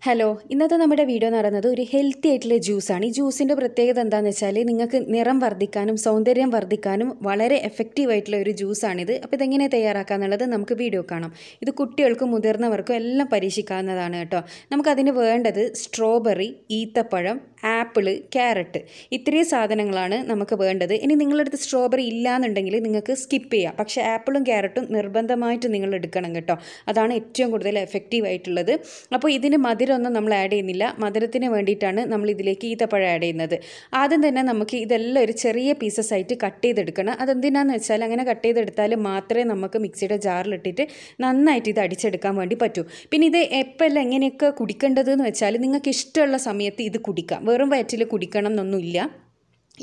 Hello, ഇന്നത്തെ നമ്മുടെ video എന്ന് പറയുന്നത് ഒരു ഹെൽത്തി ആയിട്ടുള്ള ജ്യൂസാണ്. ഈ ജ്യൂസിൻ്റെ പ്രത്യേകത എന്താണെന്ന് വെച്ചാൽ നിങ്ങൾക്ക് നിറം വർദ്ധിക്കാനും സൗന്ദര്യം വർദ്ധിക്കാനും വളരെ എഫക്റ്റീവ് ആയിട്ടുള്ള ഒരു ജ്യൂസാണിത്. അപ്പോൾ ഇതെങ്ങനെ തയ്യാറാക്കുക എന്നുള്ളത് നമുക്ക് വീഡിയോ കാണാം. ഇത് കുട്ടികൾക്കും മുതിർന്നവർക്കും എല്ലാം പരീക്ഷിക്കാവുന്നതാണ് കേട്ടോ. നമുക്കതിന് വേണ്ടത് സ്ട്രോബെറി, ഈത്തപ്പഴം, ആപ്പിള്, ക്യാരറ്റ്, ഇത്രയും സാധനങ്ങളാണ് നമുക്ക് വേണ്ടത്. ഇനി നിങ്ങളുടെ അടുത്ത് സ്ട്രോബെറി ഇല്ലയെന്നുണ്ടെങ്കിൽ നിങ്ങൾക്ക് സ്കിപ്പ് ചെയ്യാം. പക്ഷേ ആപ്പിളും ക്യാരറ്റും നിർബന്ധമായിട്ട് നിങ്ങൾ എടുക്കണം കേട്ടോ. അതാണ് ഏറ്റവും കൂടുതൽ എഫക്റ്റീവ് ആയിട്ടുള്ളത്. അപ്പോൾ ഇതിന് മധുരമൊന്നും നമ്മൾ ആഡ് ചെയ്യുന്നില്ല. മധുരത്തിന് വേണ്ടിയിട്ടാണ് നമ്മൾ ഇതിലേക്ക് ഈത്തപ്പഴം ആഡ് ചെയ്യുന്നത്. ആദ്യം തന്നെ നമുക്ക് ഇതെല്ലാം ഒരു ചെറിയ പീസസ് ആയിട്ട് കട്ട് ചെയ്തെടുക്കണം. അതെന്തിനാന്ന് വെച്ചാൽ അങ്ങനെ കട്ട് ചെയ്തെടുത്താൽ മാത്രമേ നമുക്ക് മിക്സിയുടെ ജാറിലിട്ടിട്ട് നന്നായിട്ട് ഇത് അടിച്ചെടുക്കാൻ വേണ്ടി പറ്റൂ. പിന്നെ ഇത് എപ്പോഴെല്ലാം എങ്ങനെയൊക്കെ കുടിക്കേണ്ടതെന്ന് വെച്ചാൽ നിങ്ങൾക്ക് ഇഷ്ടമുള്ള സമയത്ത് ഇത് കുടിക്കാം. വെറും വയറ്റിൽ കുടിക്കണം എന്നൊന്നുമില്ല,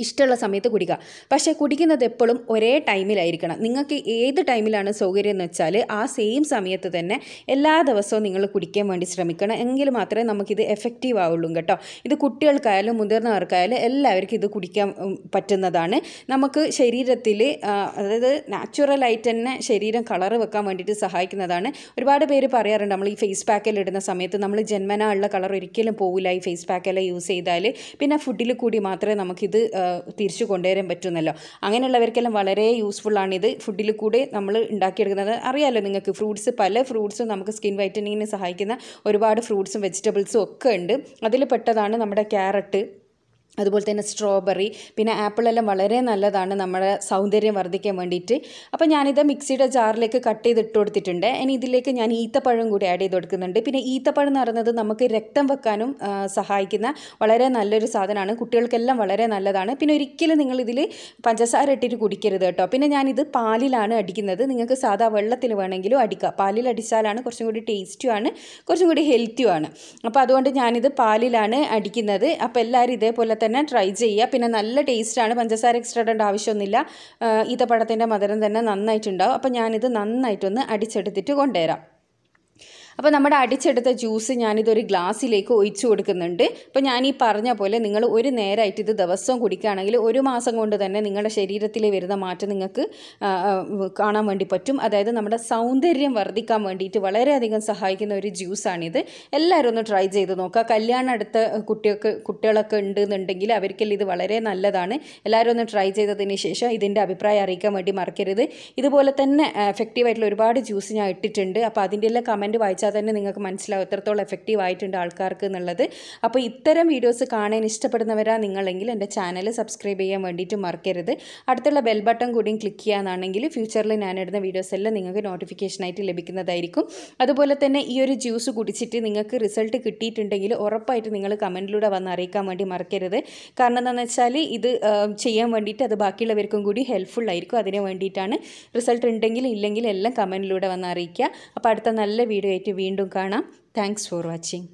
ഇഷ്ടമുള്ള സമയത്ത് കുടിക്കുക. പക്ഷേ കുടിക്കുന്നത് എപ്പോഴും ഒരേ ടൈമിലായിരിക്കണം. നിങ്ങൾക്ക് ഏത് ടൈമിലാണ് സൗകര്യം എന്ന് വെച്ചാൽ ആ സെയിം സമയത്ത് തന്നെ എല്ലാ ദിവസവും നിങ്ങൾ കുടിക്കാൻ വേണ്ടി ശ്രമിക്കണം. എങ്കിൽ മാത്രമേ നമുക്കിത് എഫക്റ്റീവ് ആവുള്ളൂ കേട്ടോ. ഇത് കുട്ടികൾക്കായാലും മുതിർന്നവർക്കായാലും എല്ലാവർക്കും ഇത് കുടിക്കാൻ പറ്റുന്നതാണ്. നമുക്ക് ശരീരത്തിൽ അതായത് നാച്ചുറലായിട്ട് തന്നെ ശരീരം കളറ് വെക്കാൻ വേണ്ടിയിട്ട് സഹായിക്കുന്നതാണ്. ഒരുപാട് പേര് പറയാറുണ്ട് നമ്മൾ ഈ ഫേസ് പാക്കെല്ലാം ഇടുന്ന സമയത്ത് നമ്മൾ ജന്മനാ ഉള്ള കളർ ഒരിക്കലും പോകില്ല ഈ ഫേസ് പാക്കെല്ലാം യൂസ് ചെയ്താൽ. പിന്നെ ഫുഡിൽ കൂടി മാത്രമേ നമുക്കിത് തിരിച്ചു കൊണ്ടുവരാൻ പറ്റുന്നല്ലോ. അങ്ങനെയുള്ളവർക്കെല്ലാം വളരെ യൂസ്ഫുള്ളാണിത്. ഫുഡിൽ കൂടെ നമ്മൾ ഉണ്ടാക്കിയെടുക്കുന്നത് അറിയാമല്ലോ നിങ്ങൾക്ക്. പല ഫ്രൂട്ട്സും നമുക്ക് സ്കിൻ വൈറ്റനിങ്ങിന് സഹായിക്കുന്ന ഒരുപാട് ഫ്രൂട്ട്സും വെജിറ്റബിൾസും ഒക്കെ ഉണ്ട്. അതിൽ പെട്ടതാണ് നമ്മുടെ ക്യാരറ്റ്, അതുപോലെ തന്നെ സ്ട്രോബെറി, പിന്നെ ആപ്പിളെല്ലാം വളരെ നല്ലതാണ് നമ്മുടെ സൗന്ദര്യം വർദ്ധിക്കാൻ വേണ്ടിയിട്ട്. അപ്പോൾ ഞാനിത് മിക്സിയുടെ ജാറിലേക്ക് കട്ട് ചെയ്ത് ഇട്ട് കൊടുത്തിട്ടുണ്ട്. ഇനി ഇതിലേക്ക് ഞാൻ ഈത്തപ്പഴം കൂടി ആഡ് ചെയ്ത് കൊടുക്കുന്നുണ്ട്. പിന്നെ ഈത്തപ്പഴം എന്ന് പറയുന്നത് നമുക്ക് രക്തം വെക്കാനും സഹായിക്കുന്ന വളരെ നല്ലൊരു സാധനമാണ്. കുട്ടികൾക്കെല്ലാം വളരെ നല്ലതാണ്. പിന്നെ ഒരിക്കലും നിങ്ങളിതിൽ പഞ്ചസാര ഇട്ടിട്ട് കുടിക്കരുത് കേട്ടോ. പിന്നെ ഞാനിത് പാലിലാണ് അടിക്കുന്നത്. നിങ്ങൾക്ക് സാധാ വെള്ളത്തിൽ വേണമെങ്കിലും അടിക്കാം. പാലിൽ അടിച്ചാലാണ് കുറച്ചും കൂടി ടേസ്റ്റുമാണ്, കുറച്ചും കൂടി ഹെൽത്തിയുമാണ്. അപ്പോൾ അതുകൊണ്ട് ഞാനിത് പാലിലാണ് അടിക്കുന്നത്. അപ്പോൾ എല്ലാവരും ഇതേപോലെ തന്നെ ട്രൈ ചെയ്യുക. പിന്നെ നല്ല ടേസ്റ്റാണ്. പഞ്ചസാര എക്സ്ട്രാ ഇടേണ്ട ആവശ്യമൊന്നുമില്ല. ഈത്തപ്പഴത്തിൻ്റെ മധുരം തന്നെ നന്നായിട്ടുണ്ടാവും. അപ്പോൾ ഞാനിത് നന്നായിട്ടൊന്ന് അടിച്ചെടുത്തിട്ട് കൊണ്ടുവരാം. അപ്പോൾ നമ്മുടെ അടിച്ചെടുത്ത ജ്യൂസ് ഞാനിതൊരു ഗ്ലാസ്സിലേക്ക് ഒഴിച്ചു കൊടുക്കുന്നുണ്ട്. അപ്പോൾ ഞാൻ ഈ പറഞ്ഞ പോലെ നിങ്ങൾ ഒരു നേരമായിട്ട് ഇത് ദിവസവും കുടിക്കുകയാണെങ്കിൽ 1 മാസം കൊണ്ട് തന്നെ നിങ്ങളുടെ ശരീരത്തിൽ വരുന്ന മാറ്റം നിങ്ങൾക്ക് കാണാൻ വേണ്ടി പറ്റും. അതായത് നമ്മുടെ സൗന്ദര്യം വർദ്ധിക്കാൻ വേണ്ടിയിട്ട് വളരെയധികം സഹായിക്കുന്ന ഒരു ജ്യൂസാണിത്. എല്ലാവരും ഒന്ന് ട്രൈ ചെയ്ത് നോക്കുക. കല്യാണം അടുത്ത കുട്ടികളൊക്കെ ഉണ്ടെന്നുണ്ടെങ്കിൽ അവർക്കെല്ലാം ഇത് വളരെ നല്ലതാണ്. എല്ലാവരും ഒന്ന് ട്രൈ ചെയ്തതിന് ശേഷം ഇതിൻ്റെ അഭിപ്രായം അറിയിക്കാൻ വേണ്ടി മറക്കരുത്. ഇതുപോലെ തന്നെ എഫക്റ്റീവായിട്ടുള്ള ഒരുപാട് ജ്യൂസ് ഞാൻ ഇട്ടിട്ടുണ്ട്. അപ്പോൾ അതിൻ്റെ എല്ലാം കമൻറ്റ് വായിച്ചാൽ തന്നെ നിങ്ങൾക്ക് മനസ്സിലാവും എത്രത്തോളം എഫക്റ്റീവ് ആയിട്ടുണ്ട് ആൾക്കാർക്ക് എന്നുള്ളത്. അപ്പോൾ ഇത്തരം വീഡിയോസ് കാണാൻ ഇഷ്ടപ്പെടുന്നവരാ നിങ്ങളെങ്കിൽ എൻ്റെ ചാനൽ സബ്സ്ക്രൈബ് ചെയ്യാൻ വേണ്ടിയിട്ട് മറക്കരുത്. അടുത്തുള്ള ബെൽ ബട്ടൺ കൂടിയും ക്ലിക്ക് ചെയ്യാനാണെങ്കിൽ ഫ്യൂച്ചറിൽ ഞാനിടുന്ന വീഡിയോസ് എല്ലാം നിങ്ങൾക്ക് നോട്ടിഫിക്കേഷനായിട്ട് ലഭിക്കുന്നതായിരിക്കും. അതുപോലെ തന്നെ ഈ ഒരു ജ്യൂസ് കുടിച്ചിട്ട് നിങ്ങൾക്ക് റിസൾട്ട് കിട്ടിയിട്ടുണ്ടെങ്കിൽ ഉറപ്പായിട്ട് നിങ്ങൾ കമൻറ്റിലൂടെ വന്ന് അറിയിക്കാൻ വേണ്ടി മറക്കരുത്. കാരണം എന്താണെന്ന് വെച്ചാൽ ഇത് ചെയ്യാൻ വേണ്ടിയിട്ട് അത് ബാക്കിയുള്ളവർക്കും കൂടി ഹെൽപ്ഫുൾ ആയിരിക്കും. അതിന് വേണ്ടിയിട്ടാണ്. റിസൾട്ട് ഉണ്ടെങ്കിലും ഇല്ലെങ്കിലും എല്ലാം കമൻറ്റിലൂടെ വന്ന് അറിയിക്കുക. അപ്പോൾ അടുത്ത നല്ല വീഡിയോ ആയിട്ട് വീണ്ടും കാണാം. Thanks for watching.